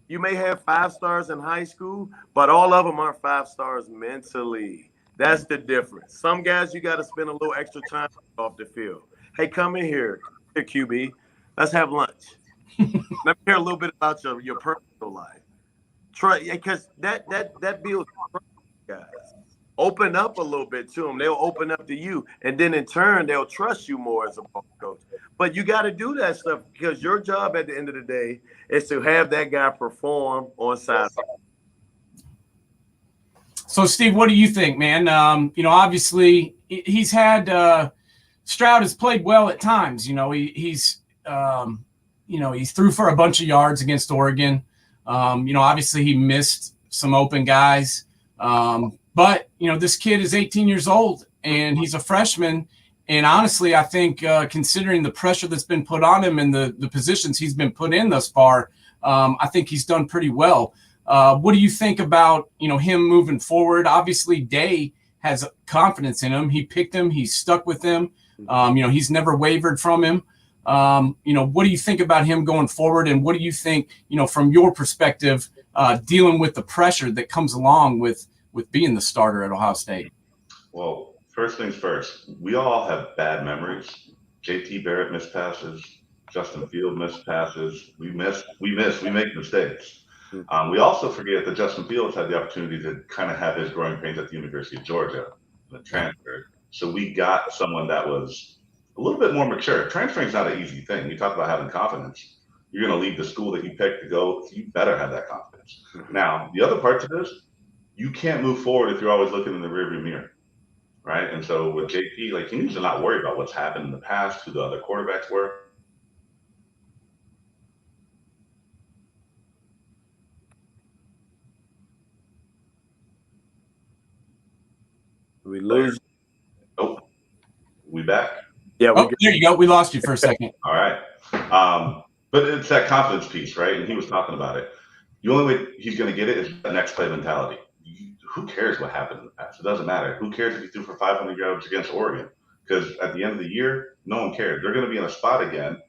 You may have 5 stars in high school, but all of them aren't 5 stars mentally. That's the difference. Some guys, you got to spend a little extra time off the field. Hey, come in here QB. Let's have lunch. Let me hear a little bit about your personal life. Try, because that builds trust, guys. Open up a little bit to them. They'll open up to you, and then in turn, they'll trust you more as a ball coach. But you got to do that stuff because your job at the end of the day is to have that guy perform on side. So, Steve, what do you think, man? Obviously, he's had Stroud has played well at times. He's threw for a bunch of yards against Oregon. Obviously, he missed some open guys. But, this kid is 18 years old and he's a freshman. And honestly, I think considering the pressure that's been put on him and the positions he's been put in thus far, I think he's done pretty well. What do you think about, him moving forward? Obviously, Day has confidence in him. He picked him. He's stuck with him. He's never wavered from him. What do you think about him going forward? And what do you think, from your perspective, dealing with the pressure that comes along with being the starter at Ohio State? Well, first things first, we all have bad memories. JT Barrett missed passes. Justin Field missed passes. We make mistakes. We also forget that Justin Fields had the opportunity to kind of have his growing pains at the University of Georgia, the transfer. So we got someone that was a little bit more mature. Transferring is not an easy thing. You talk about having confidence. You're going to leave the school that you picked to go. So you better have that confidence. Now, the other part to this, you can't move forward if you're always looking in the rearview mirror, right? And so with JP, he needs to not worry about what's happened in the past, who the other quarterbacks were. We lose. Oh, we back? Yeah. There you go. We lost you for a second. All right. But it's that confidence piece, right? And he was talking about it. The only way he's going to get it is the next play mentality. Who cares what happened in the past? It doesn't matter. Who cares if he threw for 500 yards against Oregon? Because at the end of the year, no one cares. They're going to be in a spot again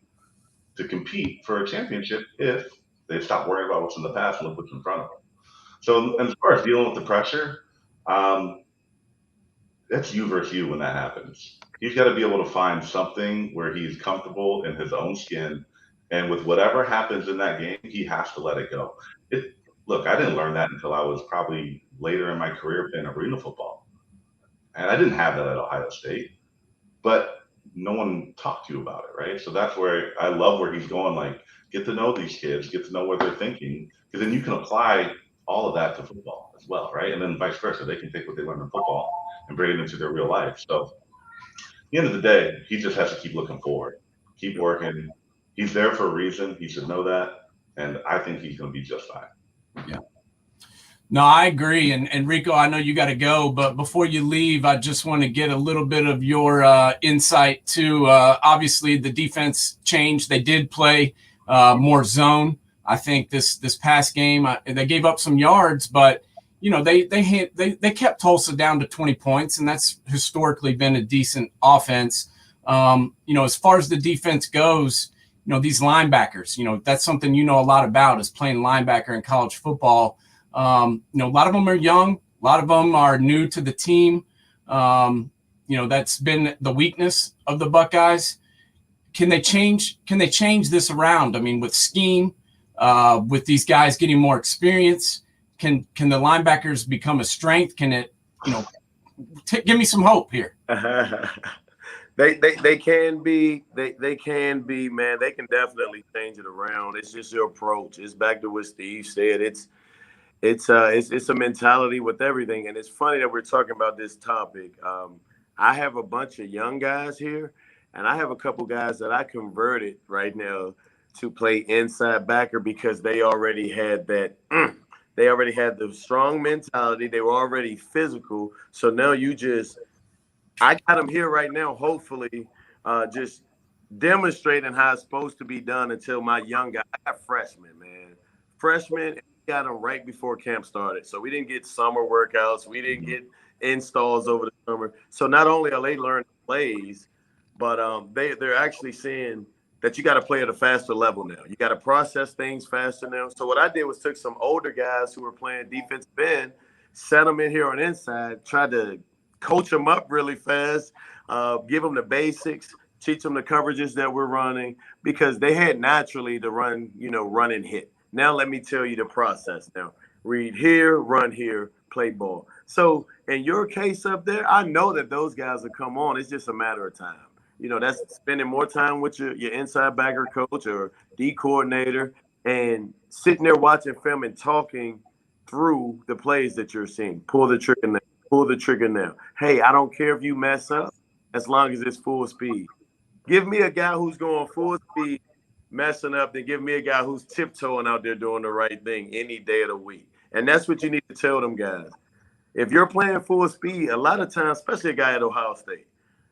to compete for a championship if they stop worrying about what's in the past and look what's in front of them. So as far as dealing with the pressure, that's you versus you when that happens. He's got to be able to find something where he's comfortable in his own skin, and with whatever happens in that game, he has to let it go. Look, I didn't learn that until I was probably later in my career playing arena football, and I didn't have that at Ohio State, but no one talked to you about it, right? So that's where I love where he's going. Like, get to know these kids, get to know what they're thinking, because then you can apply all of that to football as well, right? And then vice versa, they can take what they learned in football and bring it into their real life. So at the end of the day, he just has to keep looking forward, keep working. He's there for a reason. He should know that. And I think he's going to be just fine. Yeah. No, I agree. And Rico, I know you got to go, but before you leave, I just want to get a little bit of your insight to obviously the defense changed. They did play more zone. I think this past game, they gave up some yards, but they kept Tulsa down to 20 points, and that's historically been a decent offense. As far as the defense goes, these linebackers, that's something a lot about, is playing linebacker in college football. A lot of them are young. A lot of them are new to the team. That's been the weakness of the Buckeyes. Can they change this around? I mean, with scheme, with these guys getting more experience, can the linebackers become a strength? Can it, give me some hope here. They can be, man. They can definitely change it around. It's just your approach. It's back to what Steve said. It's a mentality with everything. And it's funny that we're talking about this topic. I have a bunch of young guys here, and I have a couple guys that I converted right now to play inside backer because they already had that. They already had the strong mentality. They were already physical. So now I got them here right now, hopefully, just demonstrating how it's supposed to be done until my young guy. I got freshmen, man. Freshmen, got them right before camp started. So we didn't get summer workouts. We didn't get installs over the summer. So not only are they learning plays, but they're actually seeing that you got to play at a faster level now. You got to process things faster now. So what I did was took some older guys who were playing defensive end, set them in here on inside, tried to coach them up really fast, give them the basics, teach them the coverages that we're running, because they had naturally to run and hit. Now let me tell you the process. Now read here, run here, play ball. So in your case up there, I know that those guys will come on. It's just a matter of time. That's spending more time with your inside backer coach or D coordinator and sitting there watching film and talking through the plays that you're seeing. Pull the trigger now. Pull the trigger now. Hey, I don't care if you mess up as long as it's full speed. Give me a guy who's going full speed, messing up, then give me a guy who's tiptoeing out there doing the right thing any day of the week. And that's what you need to tell them guys. If you're playing full speed, a lot of times, especially a guy at Ohio State,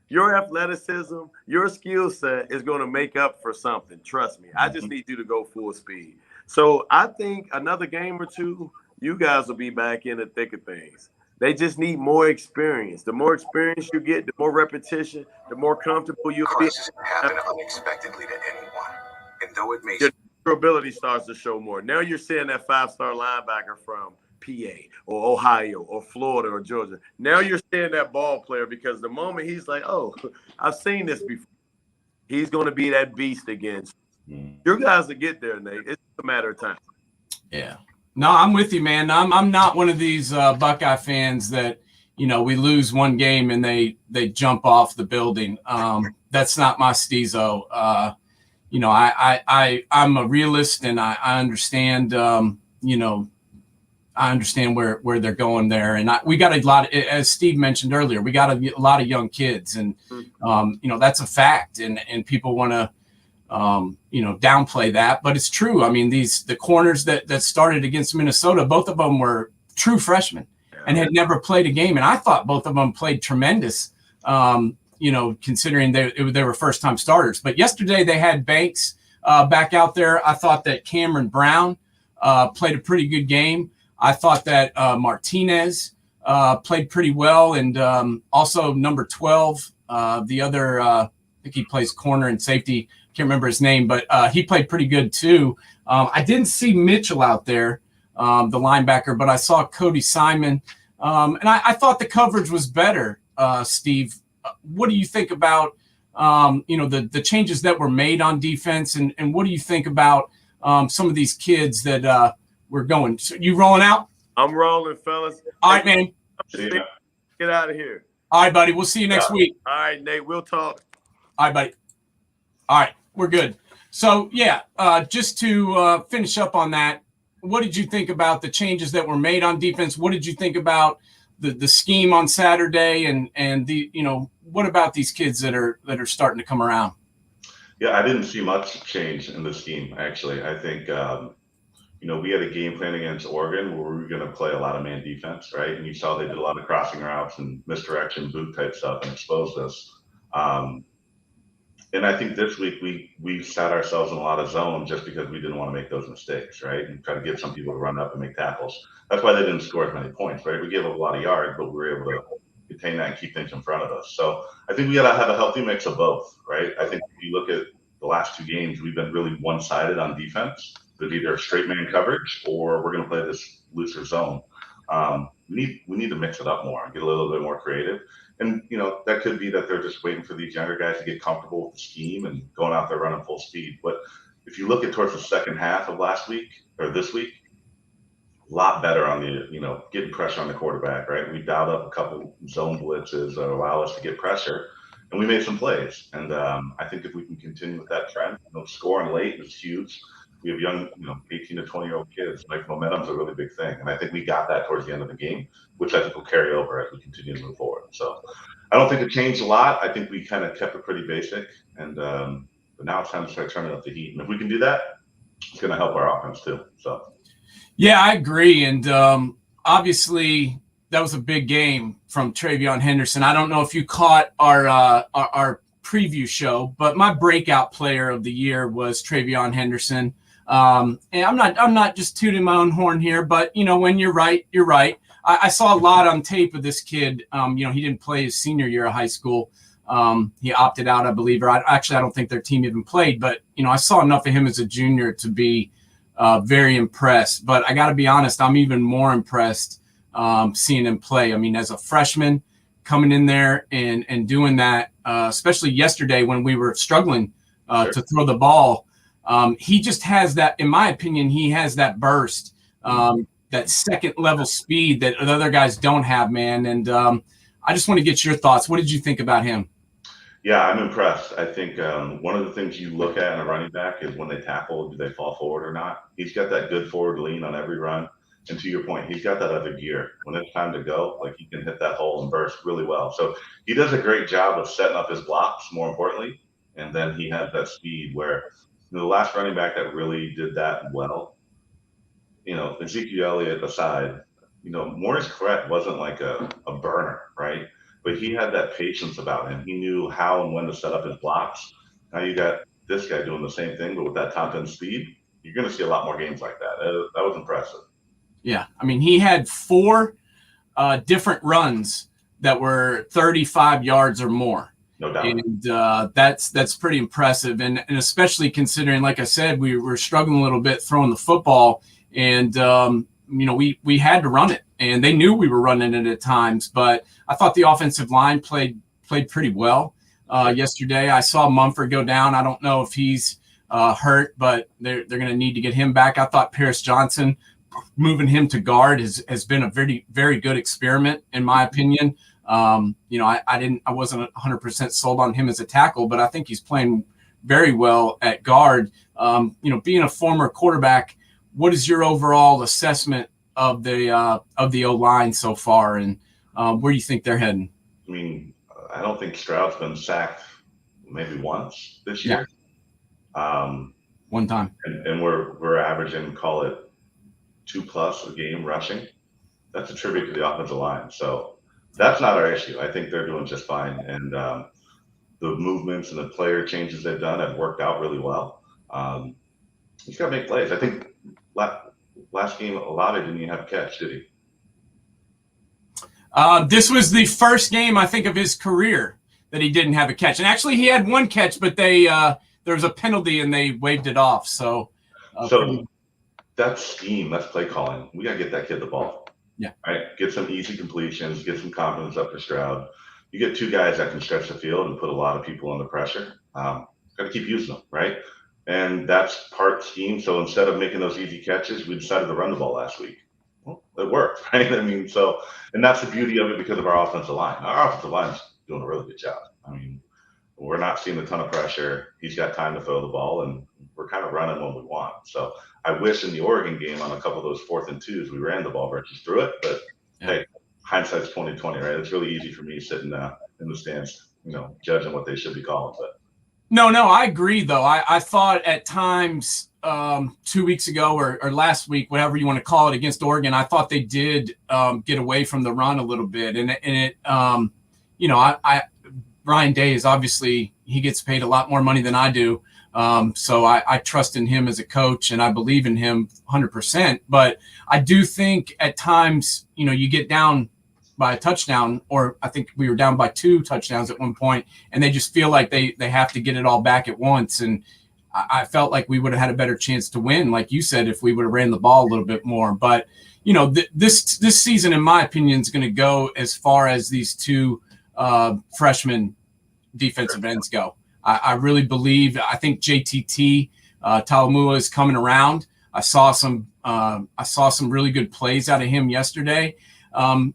your athleticism, your skill set is going to make up for something. Trust me. I just need you to go full speed. So I think another game or two, you guys will be back in the thick of things. They just need more experience. The more experience you get, the more repetition, the more comfortable you'll be. Crisis can happen unexpectedly to anyone. And though it may, your ability starts to show more. Now you're seeing that 5-star linebacker from PA or Ohio or Florida or Georgia. Now you're seeing that ball player, because the moment he's like, oh, I've seen this before, he's going to be that beast again. Your guys will get there, Nate. It's a matter of time. Yeah. No, I'm with you, man. I'm not one of these Buckeye fans that, we lose one game and they jump off the building. That's not my steezo. I'm a realist, and I understand, I understand where they're going there. And we got a lot, as Steve mentioned earlier, we got a lot of young kids, and, that's a fact. And people want to, downplay that, but it's true. I mean, the corners that started against Minnesota, both of them were true freshmen and had never played a game. And I thought both of them played tremendous, considering they were first-time starters. But yesterday they had Banks back out there. I thought that Cameron Brown played a pretty good game. I thought that Martinez played pretty well. And also number 12, the other, I think he plays corner and safety. Can't remember his name, but he played pretty good too. I didn't see Mitchell out there, the linebacker, but I saw Cody Simon. And I thought the coverage was better Steve, what do you think about the changes that were made on defense, and what do you think about some of these kids that were going? So you rolling out? I'm rolling, fellas. All right, man. Get out of here. All right, buddy. We'll see you next week. All right, Nate. We'll talk. All right, buddy. All right, we're good. So, yeah, just to finish up on that, what did you think about the changes that were made on defense? What did you think about the scheme on Saturday, and what about these kids that are starting to come around? Yeah, I didn't see much change in the scheme, actually. I think we had a game plan against Oregon where we were going to play a lot of man defense, right? And you saw they did a lot of crossing routes and misdirection, boot type stuff, and exposed us. And I think this week we sat ourselves in a lot of zone just because we didn't want to make those mistakes, right? And try to get some people to run up and make tackles. That's why they didn't score as many points, right? We gave up a lot of yards, but we were able to contain that and keep things in front of us. So I think we got to have a healthy mix of both, right? I think if you look at the last two games, we've been really one-sided on defense. There's either straight man coverage or we're going to play this looser zone. We need to mix it up more and get a little bit more creative. And, that could be that they're just waiting for these younger guys to get comfortable with the scheme and going out there running full speed. But if you look at towards the second half of last week or this week, a lot better on the, getting pressure on the quarterback, right? We dialed up a couple zone blitzes that allow us to get pressure, and we made some plays. And I think if we can continue with that trend, scoring late is huge. We have young, 18 to 20-year-old kids. Like, momentum's a really big thing. And I think we got that towards the end of the game, which I think will carry over as we continue to move forward. So I don't think it changed a lot. I think we kind of kept it pretty basic. And but now it's time to start turning up the heat. And if we can do that, it's going to help our offense too. So. Yeah, I agree. And obviously that was a big game from TreVeyon Henderson. I don't know if you caught our preview show, but my breakout player of the year was TreVeyon Henderson. And I'm not just tooting my own horn here, but when you're right, you're right. I saw a lot on tape of this kid. He didn't play his senior year of high school. He opted out, I believe, or I don't think their team even played, but I saw enough of him as a junior to be very impressed. But I got to be honest, I'm even more impressed seeing him play. I mean, as a freshman coming in there and doing that, especially yesterday when we were struggling to throw the ball. He just has that, in my opinion, he has that burst, that second level speed that the other guys don't have, man. And I just want to get your thoughts. What did you think about him? Yeah, I'm impressed. I think one of the things you look at in a running back is when they tackle, do they fall forward or not? He's got that good forward lean on every run. And to your point, he's got that other gear. When it's time to go, like, he can hit that hole and burst really well. So he does a great job of setting up his blocks, more importantly. And then he has that speed where the last running back that really did that well, Ezekiel Elliott aside, Maurice Clarett wasn't like a burner, right? But he had that patience about him. He knew how and when to set up his blocks. Now you got this guy doing the same thing, but with that top end speed, you're going to see a lot more games like that. That was impressive. Yeah, I mean, he had 4 different runs that were 35 yards or more. No doubt. And that's pretty impressive. And especially considering, like I said, we were struggling a little bit throwing the football. And, we had to run it. And they knew we were running it at times. But I thought the offensive line played pretty well yesterday. I saw Mumford go down. I don't know if he's hurt, but they're going to need to get him back. I thought Paris Johnson, moving him to guard has been a very, very good experiment, in my opinion. I wasn't 100% sold on him as a tackle, but I think he's playing very well at guard. Being a former quarterback, what is your overall assessment of the O-line so far, and where do you think they're heading? I mean, I don't think Stroud's been sacked maybe once this year. One time. And we're averaging, call it 2+ a game rushing. That's a tribute to the offensive line. So that's not our issue. I think they're doing just fine. And the movements and the player changes they've done have worked out really well. He's got to make plays. I think last game, Olave didn't even have a catch, did he? This was the first game, I think, of his career that he didn't have a catch. And actually, he had one catch, but there was a penalty and they waved it off. So that's scheme. That's play calling. We got to get that kid the ball. Yeah. Right. Get some easy completions. Get some confidence up for Stroud. you get two guys that can stretch the field and put a lot of people under pressure. Got to keep using them, right? And that's part scheme. So instead of making those easy catches, we decided to run the ball last week. Well, it worked, right? I mean, and that's the beauty of it because of our offensive line. Our offensive line's doing a really good job. I mean, we're not seeing a ton of pressure. He's got time to throw the ball, and we're kind of running when we want. So I wish in the Oregon game on a couple of those 4th and 2s, we ran the ball versus threw it. But hey, hindsight's 20/20, right? It's really easy for me sitting in the stands, judging what they should be calling. But no, I agree though. I thought at times 2 weeks ago or last week, whatever you want to call it, against Oregon, I thought they did get away from the run a little bit, and it Ryan Day is obviously, he gets paid a lot more money than I do. So I trust in him as a coach, and I believe in him 100%. But I do think at times, you get down by a touchdown, or I think we were down by 2 touchdowns at one point, and they just feel like they have to get it all back at once. And I felt like we would have had a better chance to win, like you said, if we would have ran the ball a little bit more. But, this season, in my opinion, is going to go as far as these 2 freshman defensive ends go. I really believe, I think JTT Talamua is coming around. I saw some really good plays out of him yesterday. And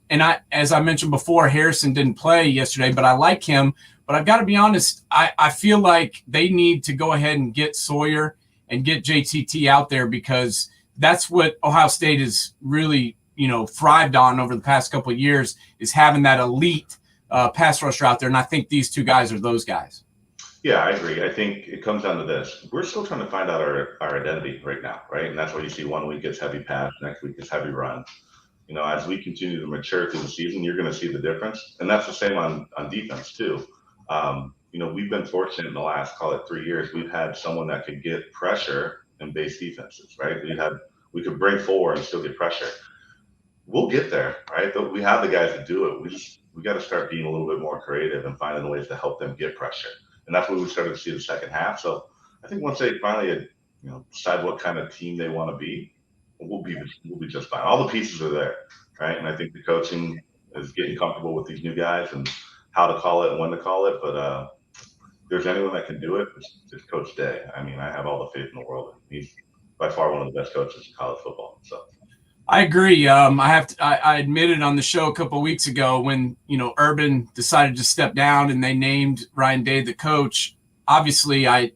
as I mentioned before, Harrison didn't play yesterday, but I like him. But I've got to be honest, I feel like they need to go ahead and get Sawyer and get JTT out there, because that's what Ohio State has really, thrived on over the past couple of years, is having that elite pass rusher out there. And I think these 2 guys are those guys. Yeah, I agree. I think it comes down to this. We're still trying to find out our identity right now, right? And that's why you see 1 week it's heavy pass, next week it's heavy run. As we continue to mature through the season, you're going to see the difference. And that's the same on defense too. We've been fortunate in the last, call it 3 years, we've had someone that could get pressure in base defenses, right? We could bring 4 and still get pressure. We'll get there, right? We have the guys to do it. We got to start being a little bit more creative and finding ways to help them get pressure. And that's what we started to see the second half. So I think once they finally, decide what kind of team they want to be, we'll be just fine. All the pieces are there, right? And I think the coaching is getting comfortable with these new guys and how to call it and when to call it. But if there's anyone that can do it, it's Coach Day. I mean, I have all the faith in the world. He's by far one of the best coaches in college football. So I agree. I admitted on the show a couple of weeks ago when, Urban decided to step down and they named Ryan Day the coach. Obviously, I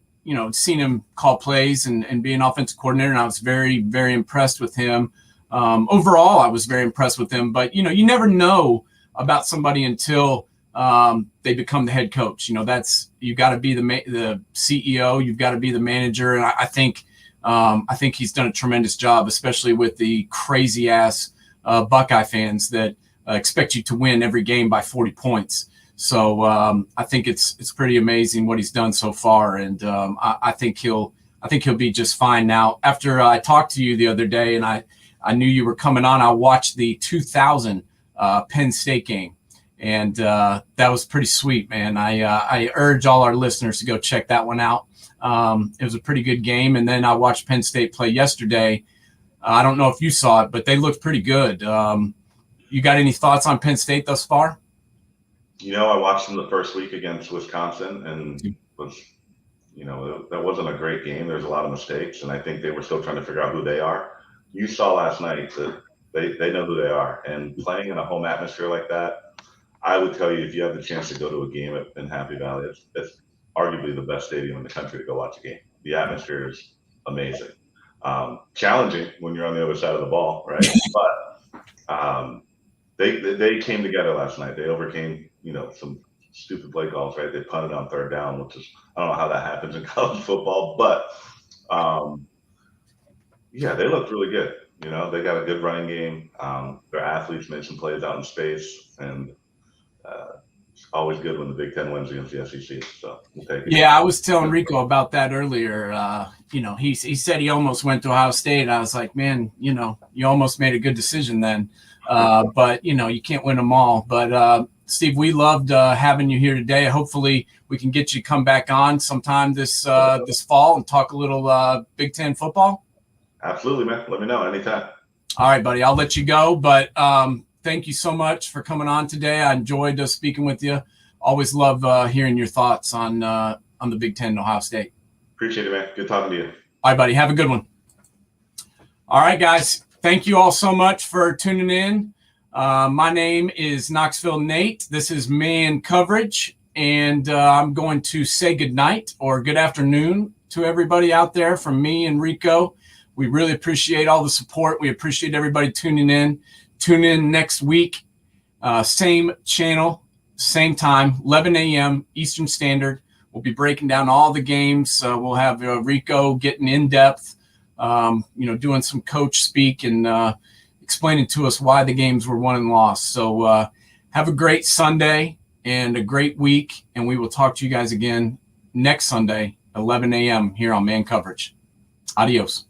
seen him call plays and be an offensive coordinator, and I was very, very impressed with him. Overall, I was very impressed with him. But, you never know about somebody until they become the head coach. You got to be the CEO. You've got to be the manager. And I think he's done a tremendous job, especially with the crazy ass Buckeye fans that expect you to win every game by 40 points. So I think it's pretty amazing what he's done so far, and I think he'll be just fine now. After I talked to you the other day, and I knew you were coming on, I watched the 2000 Penn State game, and that was pretty sweet, man. I urge all our listeners to go check that one out. It was a pretty good game. And then I watched Penn State play yesterday. I don't know if you saw it, but they looked pretty good. You got any thoughts on Penn State thus far? I watched them the first week against Wisconsin, and that wasn't a great game. There's a lot of mistakes, and I think they were still trying to figure out who they are. You saw last night that they know who they are, and playing in a home atmosphere like that, I would tell you, if you have the chance to go to a game in Happy Valley, it's arguably the best stadium in the country to go watch a game. The atmosphere is amazing. Challenging when you're on the other side of the ball, right? But they came together last night. They overcame, some stupid play calls, right? They punted on 3rd down, which is, I don't know how that happens in college football, but they looked really good. They got a good running game. Their athletes made some plays out in space, and it's always good when the Big Ten wins against the SEC. So we'll take it. Yeah, I was telling Rico about that earlier. He said he almost went to Ohio State. I was like, man, you almost made a good decision then. But you can't win them all. But Steve, we loved having you here today. Hopefully we can get you to come back on sometime this fall and talk a little Big Ten football. Absolutely, man. Let me know anytime. All right, buddy. I'll let you go. But thank you so much for coming on today. I enjoyed speaking with you. Always love hearing your thoughts on the Big Ten and Ohio State. Appreciate it, man. Good talking to you. All right, buddy. Have a good one. All right, guys. Thank you all so much for tuning in. My name is Knoxville Nate. This is Man Coverage, and I'm going to say good night or good afternoon to everybody out there from me and Rico. We really appreciate all the support. We appreciate everybody tuning in. Tune in next week, same channel, same time, 11 a.m. Eastern Standard. We'll be breaking down all the games. We'll have Rico getting in depth, doing some coach speak and explaining to us why the games were won and lost. So have a great Sunday and a great week, and we will talk to you guys again next Sunday, 11 a.m. here on Man Coverage. Adios.